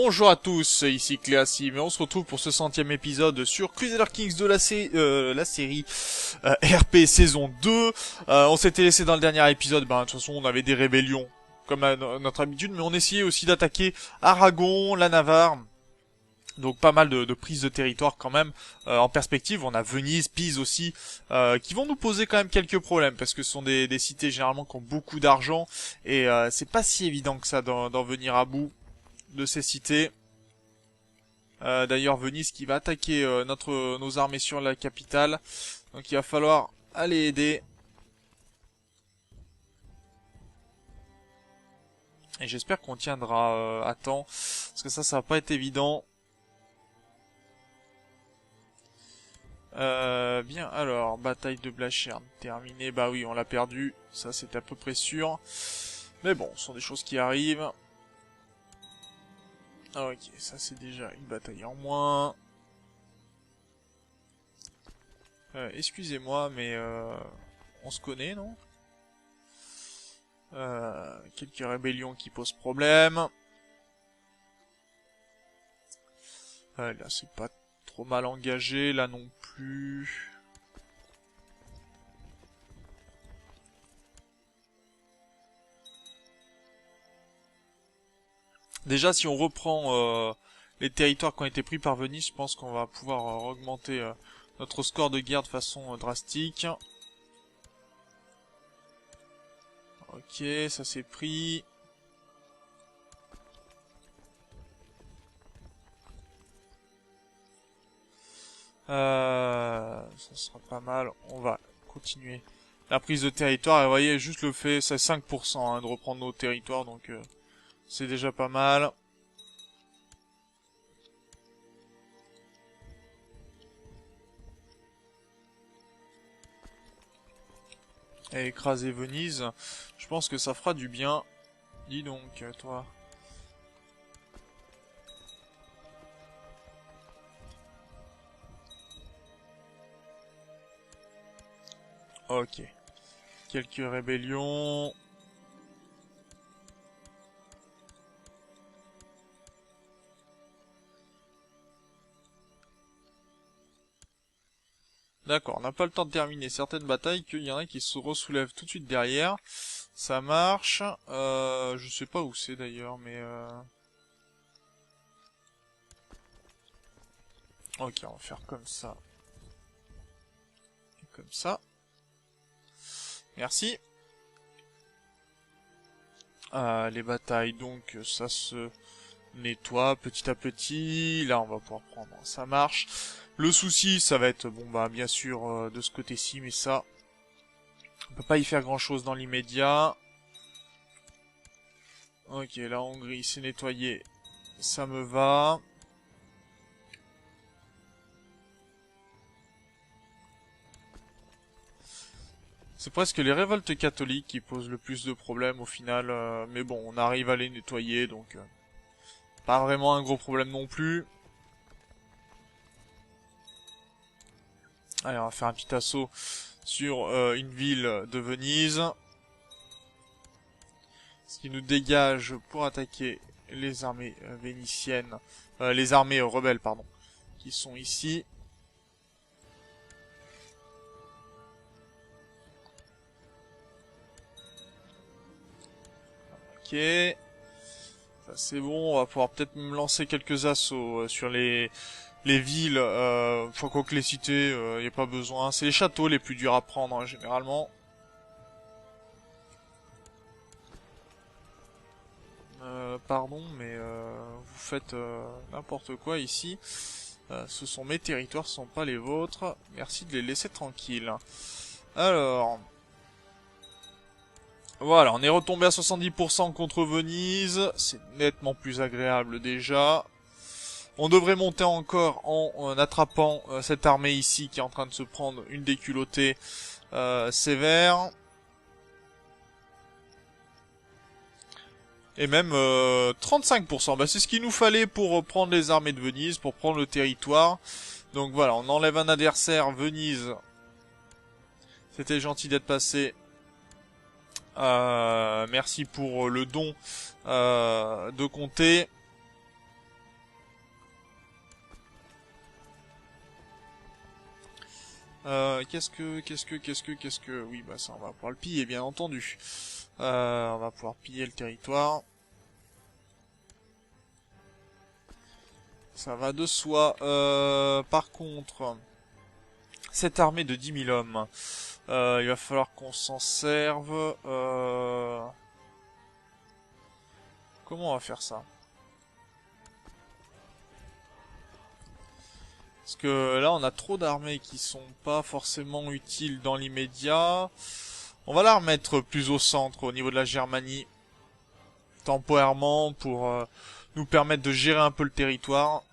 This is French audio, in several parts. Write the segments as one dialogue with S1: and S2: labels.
S1: Bonjour à tous, ici Cléassim et on se retrouve pour ce 100e épisode sur Crusader Kings de la série RP saison 2. On s'était laissé dans le dernier épisode, de toute façon on avait des rébellions comme à notre habitude, mais on essayait aussi d'attaquer Aragon, la Navarre. Donc pas mal de prises de territoire quand même en perspective. On a Venise, Pise aussi, qui vont nous poser quand même quelques problèmes parce que ce sont des cités généralement qui ont beaucoup d'argent et c'est pas si évident que ça d'en venir à bout de ces cités. D'ailleurs Venise qui va attaquer nos armées sur la capitale, donc il va falloir aller aider. Et j'espère qu'on tiendra à temps, parce que ça va pas être évident. Bien, alors, bataille de Blachern terminée. Bah oui, on l'a perdu, ça c'est à peu près sûr. Mais bon, ce sont des choses qui arrivent. Ok, ça c'est déjà une bataille en moins. Excusez-moi, mais on se connaît, non? Quelques rébellions qui posent problème. Là, c'est pas trop mal engagé, là non plus. Déjà, si on reprend les territoires qui ont été pris par Venise, je pense qu'on va pouvoir augmenter notre score de guerre de façon drastique. Ok, ça c'est pris. Ça sera pas mal. On va continuer la prise de territoire. Et vous voyez, juste le fait, c'est 5% de reprendre nos territoires, donc c'est déjà pas mal. Et écraser Venise, je pense que ça fera du bien. Dis donc, toi. Ok. Quelques rébellions. D'accord, on n'a pas le temps de terminer certaines batailles, qu'il y en a qui se ressoulèvent tout de suite derrière. Ça marche. Je sais pas où c'est d'ailleurs, mais... Ok, on va faire comme ça. Et comme ça. Merci. Les batailles, donc, ça se nettoie petit à petit. Là, on va pouvoir prendre. Ça marche. Le souci, ça va être, bon, bah, bien sûr, de ce côté-ci, mais ça... On peut pas y faire grand-chose dans l'immédiat. Ok, la Hongrie, c'est nettoyé. Ça me va. C'est presque les révoltes catholiques qui posent le plus de problèmes au final, mais bon, on arrive à les nettoyer, donc pas vraiment un gros problème non plus. Allez, on va faire un petit assaut sur une ville de Venise. Ce qui nous dégage pour attaquer les armées vénitiennes, les armées rebelles, pardon, qui sont ici. Ok, ça c'est bon, on va pouvoir peut-être me lancer quelques assauts sur les villes, quoi que les cités, y a pas besoin. C'est les châteaux les plus durs à prendre, hein, généralement. Pardon, mais vous faites n'importe quoi ici. Ce sont mes territoires, ce sont pas les vôtres. Merci de les laisser tranquilles. Alors... Voilà, on est retombé à 70% contre Venise. C'est nettement plus agréable déjà. On devrait monter encore en attrapant cette armée ici qui est en train de se prendre une déculottée sévère. Et même 35%. Bah, c'est ce qu'il nous fallait pour prendre les armées de Venise, pour prendre le territoire. Donc voilà, on enlève un adversaire, Venise. C'était gentil d'être passé. Merci pour le don de comté. Qu'est-ce que... Oui, bah ça, on va pouvoir le piller, bien entendu. On va pouvoir piller le territoire. Ça va de soi. Par contre, cette armée de 10 000 hommes, il va falloir qu'on s'en serve. Comment on va faire ça? Parce que là, on a trop d'armées qui sont pas forcément utiles dans l'immédiat. On va la remettre plus au centre, au niveau de la Germanie, temporairement, pour nous permettre de gérer un peu le territoire.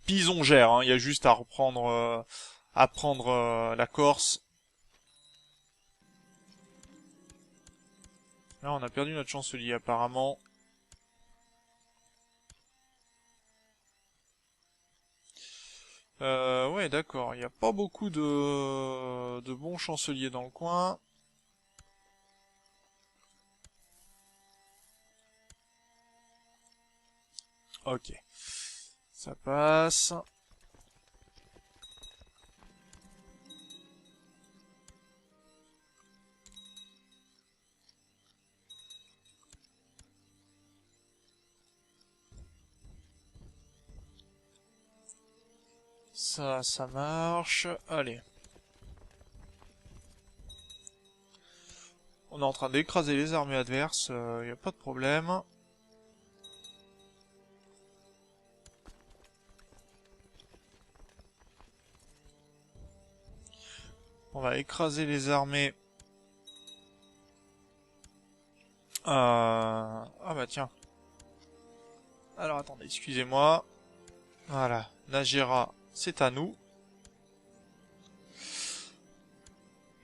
S1: Puis on gère, hein. Il y a juste à prendre la Corse. Là, on a perdu notre chancelier, apparemment. Ouais, d'accord. Il n'y a pas beaucoup de bons chanceliers dans le coin. Ok. Ça passe. Ça marche. Allez. On est en train d'écraser les armées adverses. Y a pas de problème. On va écraser les armées. Ah bah tiens. Alors attendez, excusez-moi. Voilà. Najera, c'est à nous.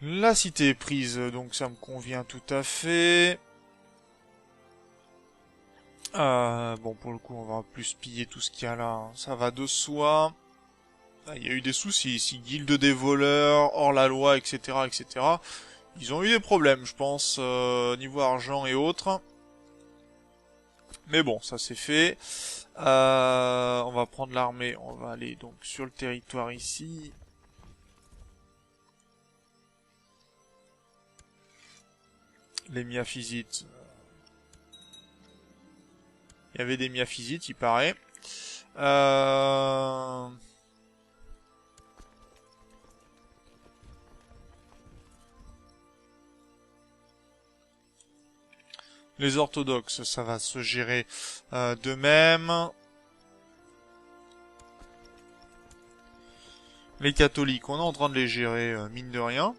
S1: La cité est prise, donc ça me convient tout à fait. Bon, pour le coup, on va plus piller tout ce qu'il y a là, hein. Ça va de soi. Ah, il y a eu des soucis ici. Guilde des voleurs, hors la loi, etc., etc. Ils ont eu des problèmes, je pense, niveau argent et autres. Mais bon, ça c'est fait. On va prendre l'armée. On va aller donc sur le territoire ici. Les miaphysites. Il y avait des miaphysites, il paraît. Les orthodoxes, ça va se gérer d'eux-mêmes. Les catholiques, on est en train de les gérer, mine de rien.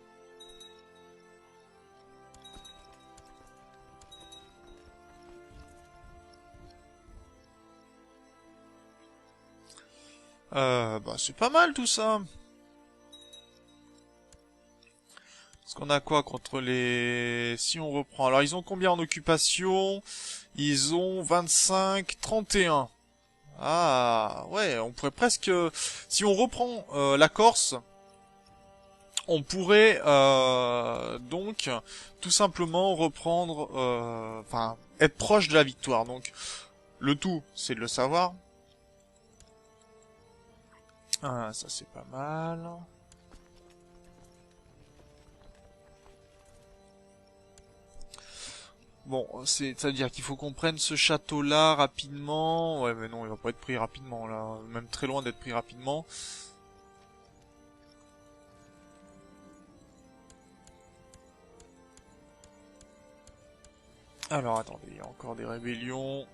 S1: Bah c'est pas mal tout ça. Parce qu'on a quoi contre les... Si on reprend... Alors ils ont combien en occupation? Ils ont 25, 31. Ah, ouais, on pourrait presque... Si on reprend la Corse, on pourrait donc tout simplement reprendre... Enfin, être proche de la victoire. Donc, le tout, c'est de le savoir. Ah, ça c'est pas mal. Bon, c'est-à-dire qu'il faut qu'on prenne ce château-là rapidement. Ouais, mais non, il va pas être pris rapidement, là. Même très loin d'être pris rapidement. Alors, attendez, il y a encore des rébellions.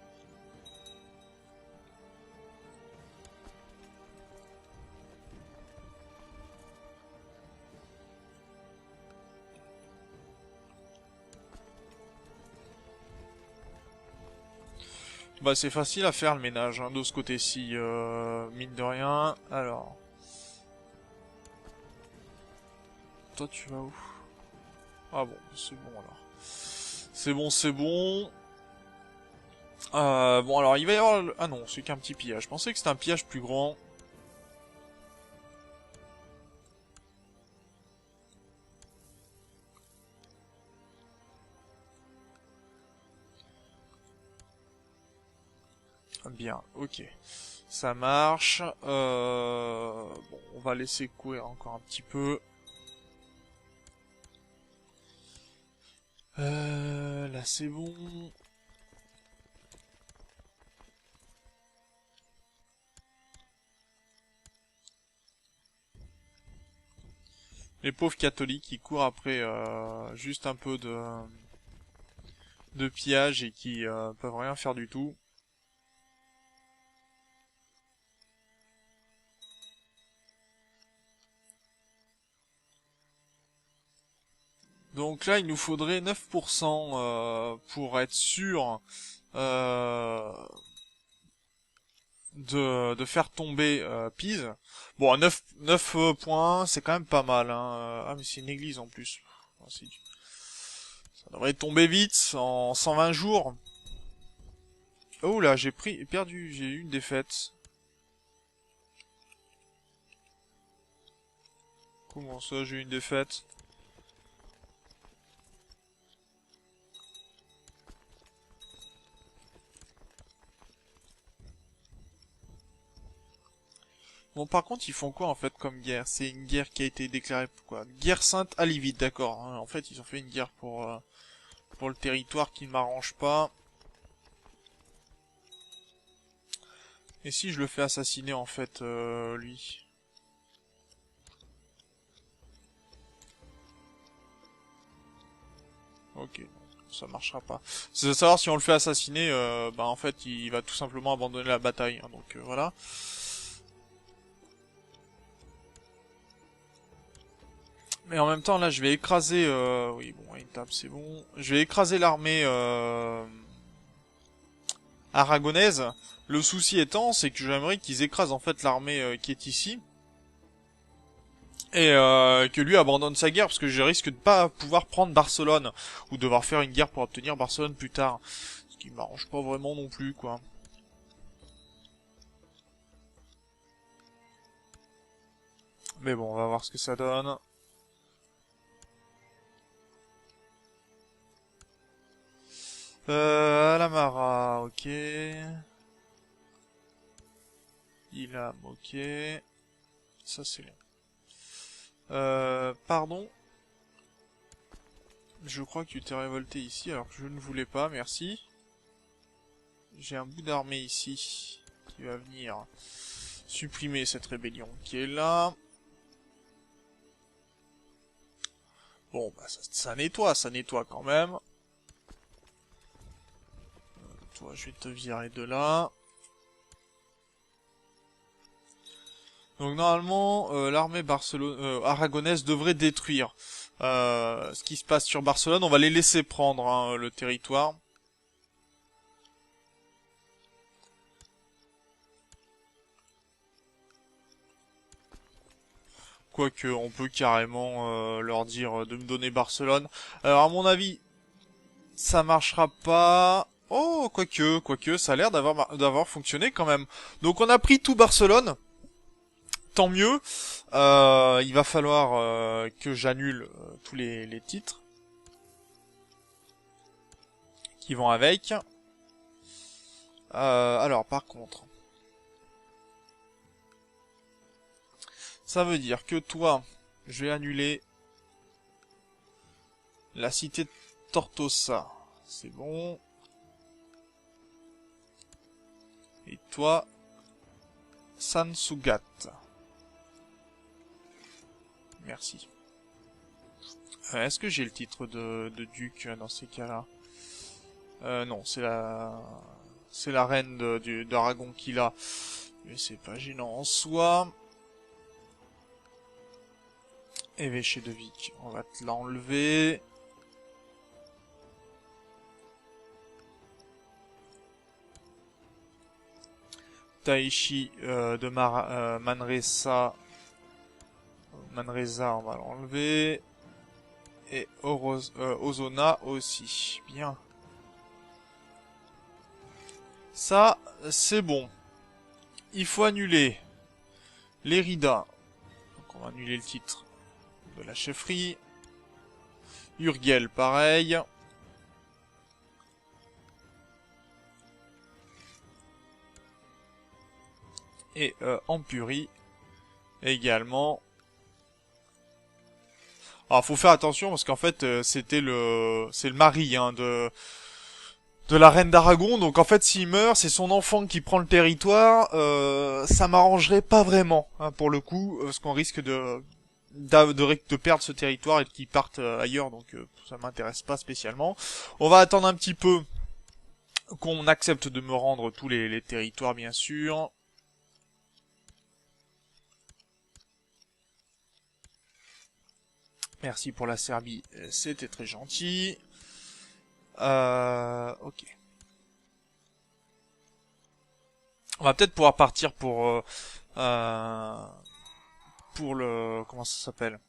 S1: Bah, c'est facile à faire le ménage, hein, de ce côté-ci, mine de rien. Alors... Toi, tu vas où? Ah bon, c'est bon, alors. C'est bon, c'est bon. Bon, alors, il va y avoir... Ah non, c'est qu'un petit pillage. Je pensais que c'était un pillage plus grand. Bien, ok. Ça marche. Bon, on va laisser courir encore un petit peu. Là c'est bon. Les pauvres catholiques qui courent après juste un peu de pillage et qui peuvent rien faire du tout. Donc là, il nous faudrait 9% pour être sûr euh, de faire tomber Pise. Bon, 9 points, c'est quand même pas mal. Hein. Ah, mais c'est une église en plus. Oh, ça devrait tomber vite, en 120 jours. Oh là, perdu, j'ai eu une défaite. Comment ça, j'ai eu une défaite? Bon, par contre, ils font quoi en fait comme guerre? C'est une guerre qui a été déclarée quoi? Guerre sainte alivite, d'accord. Hein. En fait, ils ont fait une guerre pour le territoire qui ne m'arrange pas. Et si je le fais assassiner en fait, lui? Ok, ça marchera pas. C'est de savoir si on le fait assassiner, bah en fait, il va tout simplement abandonner la bataille. Hein, donc voilà. Mais en même temps, là, je vais écraser... Oui, bon, une table, c'est bon. Je vais écraser l'armée aragonaise. Le souci étant, c'est que j'aimerais qu'ils écrasent en fait l'armée qui est ici. Et que lui abandonne sa guerre, parce que je risque de pas pouvoir prendre Barcelone. Ou devoir faire une guerre pour obtenir Barcelone plus tard. Ce qui m'arrange pas vraiment non plus, quoi. Mais bon, on va voir ce que ça donne. Alamara, ok. Ilam, ok. Ça c'est bien. Pardon. Je crois que tu t'es révolté ici alors que je ne voulais pas, merci. J'ai un bout d'armée ici qui va venir supprimer cette rébellion qui est là. Bon, bah ça nettoie quand même. Toi, je vais te virer de là. Donc normalement, l'armée aragonaise devrait détruire ce qui se passe sur Barcelone. On va les laisser prendre hein, le territoire. Quoique, on peut carrément leur dire de me donner Barcelone. Alors à mon avis, ça marchera pas. Oh, quoique, ça a l'air d'avoir fonctionné quand même. Donc on a pris tout Barcelone. Tant mieux. Il va falloir que j'annule tous les titres qui vont avec. Alors par contre, ça veut dire que toi, je vais annuler la cité de Tortosa. C'est bon. Et toi, Sansugat. Merci. Est-ce que j'ai le titre de duc dans ces cas-là? Non, c'est la reine d'Aragon qui l'a. Mais c'est pas gênant en soi. Évêché de Vic, on va te l'enlever. Taichi de Manresa. Manresa, on va l'enlever. Et Ozona aussi. Bien. Ça, c'est bon. Il faut annuler l'Erida. Donc on va annuler le titre de la chefferie. Urgel, pareil. Et Empurie également. Alors faut faire attention parce qu'en fait c'est le mari hein, de la reine d'Aragon, donc en fait s'il meurt, c'est son enfant qui prend le territoire, ça m'arrangerait pas vraiment, hein, pour le coup, parce qu'on risque de perdre ce territoire et qu'il parte ailleurs, donc ça m'intéresse pas spécialement. On va attendre un petit peu qu'on accepte de me rendre tous les territoires bien sûr. Merci pour la Serbie, c'était très gentil. Ok. On va peut-être pouvoir partir pour le comment ça s'appelle?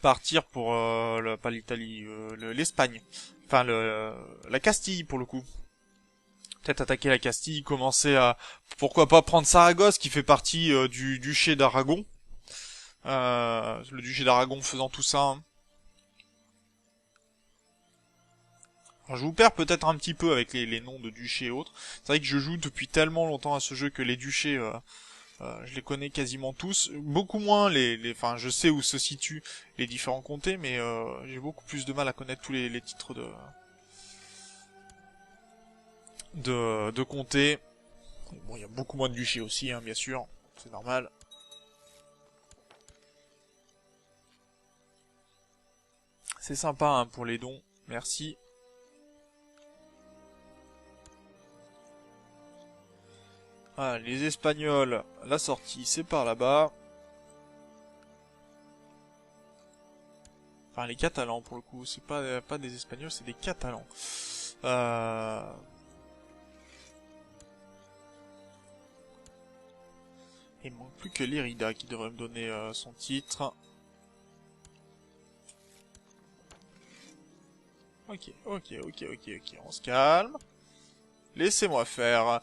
S1: Partir pour pas l'Italie, l'Espagne. Enfin la Castille pour le coup. Peut-être attaquer la Castille, commencer à pourquoi pas prendre Saragosse qui fait partie du duché d'Aragon. Le duché d'Aragon faisant tout ça. Hein. Alors, je vous perds peut-être un petit peu avec les noms de duchés et autres. C'est vrai que je joue depuis tellement longtemps à ce jeu que les duchés, je les connais quasiment tous. Beaucoup moins enfin, je sais où se situent les différents comtés, mais j'ai beaucoup plus de mal à connaître tous les titres de comtés. Bon, il y a beaucoup moins de duchés aussi, hein, bien sûr. C'est normal. C'est sympa hein, pour les dons. Merci. Ah, les Espagnols, la sortie, c'est par là-bas. Enfin, les Catalans, pour le coup. C'est pas des Espagnols, c'est des Catalans. Il manque plus que l'Irida qui devrait me donner son titre. Ok, on se calme. Laissez-moi faire.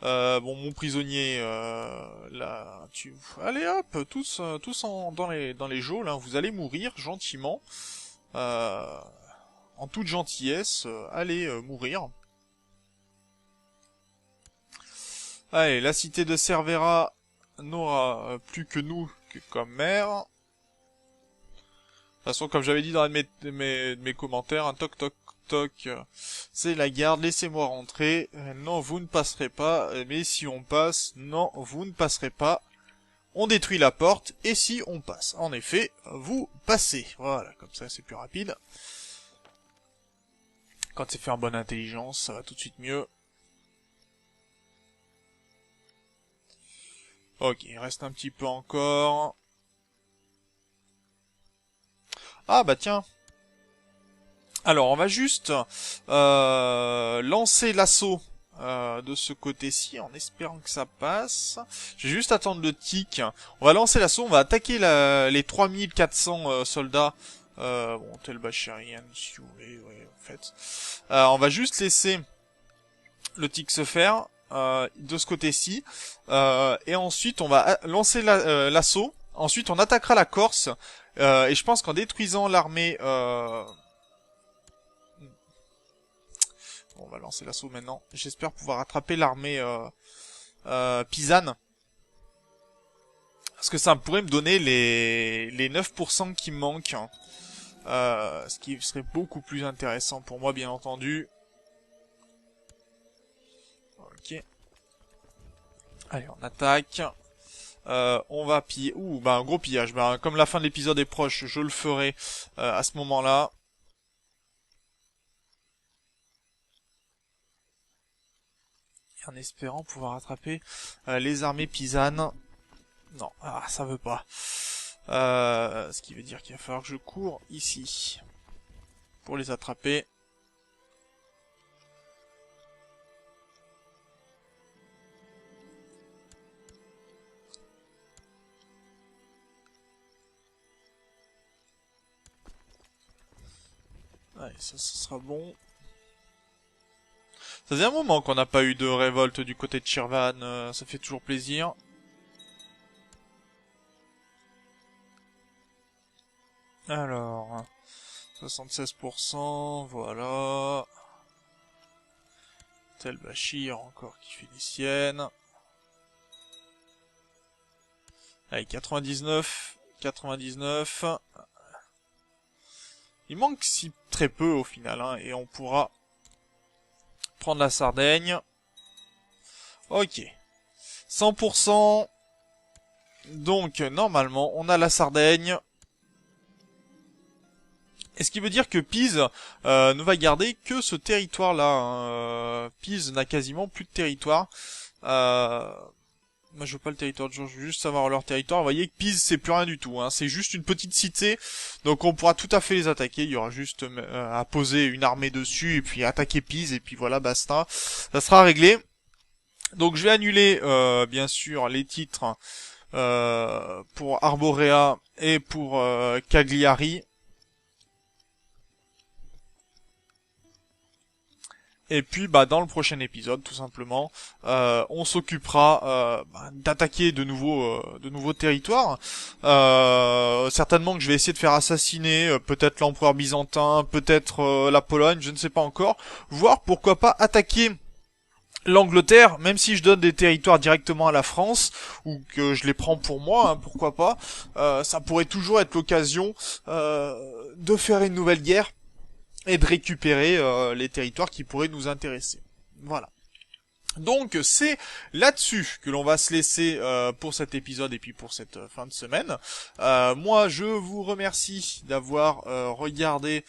S1: Bon, mon prisonnier, là, allez hop, tous dans les geôles, hein, vous allez mourir gentiment, en toute gentillesse, allez mourir. Allez, la cité de Cervera n'aura plus que nous comme maire. De toute façon, comme j'avais dit dans un de mes commentaires, un toc toc toc, c'est la garde, laissez-moi rentrer. Non, vous ne passerez pas. Mais si on passe, non, vous ne passerez pas. On détruit la porte, et si on passe. En effet, vous passez. Voilà, comme ça c'est plus rapide. Quand c'est fait en bonne intelligence, ça va tout de suite mieux. Ok, il reste un petit peu encore. Ah bah tiens. Alors, on va juste lancer l'assaut de ce côté-ci en espérant que ça passe. Je vais juste attendre le tic. On va lancer l'assaut, on va attaquer les 3400 soldats. Bon, tel Bacharian, si vous voulez, ouais, en fait. On va juste laisser le tic se faire de ce côté-ci. Et ensuite, on va lancer l'assaut. Ensuite, on attaquera la Corse. Et je pense qu'en détruisant l'armée... Bon, on va lancer l'assaut maintenant. J'espère pouvoir attraper l'armée pisane. Parce que ça pourrait me donner les 9% qui me manquent. Hein. Ce qui serait beaucoup plus intéressant pour moi, bien entendu. Ok. Allez, on attaque. On va piller. Ouh, bah un gros pillage. Bah, comme la fin de l'épisode est proche, je le ferai à ce moment-là. En espérant pouvoir attraper les armées pisanes. Non, ah, ça veut pas. Ce qui veut dire qu'il va falloir que je cours ici pour les attraper. Allez, ça sera bon. Ça faisait un moment qu'on n'a pas eu de révolte du côté de Shirvan, ça fait toujours plaisir. Alors, 76%, voilà. Tel Bachir encore qui fait des siennes. Allez, 99. Il manque si très peu au final, hein, et on pourra prendre la Sardaigne. Ok. 100%. Donc, normalement, on a la Sardaigne. Et ce qui veut dire que Pise ne va garder que ce territoire-là. Hein. Pise n'a quasiment plus de territoire. Moi, je veux pas le territoire, je veux juste savoir leur territoire. Vous voyez que Pise, c'est plus rien du tout. Hein. C'est juste une petite cité. Donc, on pourra tout à fait les attaquer. Il y aura juste à poser une armée dessus et puis attaquer Pise. Et puis voilà, basta. Ça sera réglé. Donc, je vais annuler, bien sûr, les titres pour Arborea et pour Cagliari. Et puis dans le prochain épisode, tout simplement, on s'occupera d'attaquer de nouveaux territoires. Certainement que je vais essayer de faire assassiner peut-être l'empereur byzantin, peut-être la Pologne, je ne sais pas encore. Voire pourquoi pas attaquer l'Angleterre, même si je donne des territoires directement à la France, ou que je les prends pour moi, hein, pourquoi pas. Ça pourrait toujours être l'occasion de faire une nouvelle guerre et de récupérer les territoires qui pourraient nous intéresser. Voilà. Donc c'est là-dessus que l'on va se laisser pour cet épisode et puis pour cette fin de semaine. Moi je vous remercie d'avoir regardé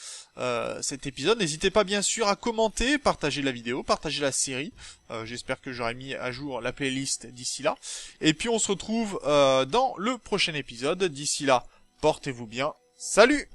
S1: cet épisode. N'hésitez pas bien sûr à commenter, partager la vidéo, partager la série. J'espère que j'aurai mis à jour la playlist d'ici là. Et puis on se retrouve dans le prochain épisode. D'ici là, portez-vous bien. Salut!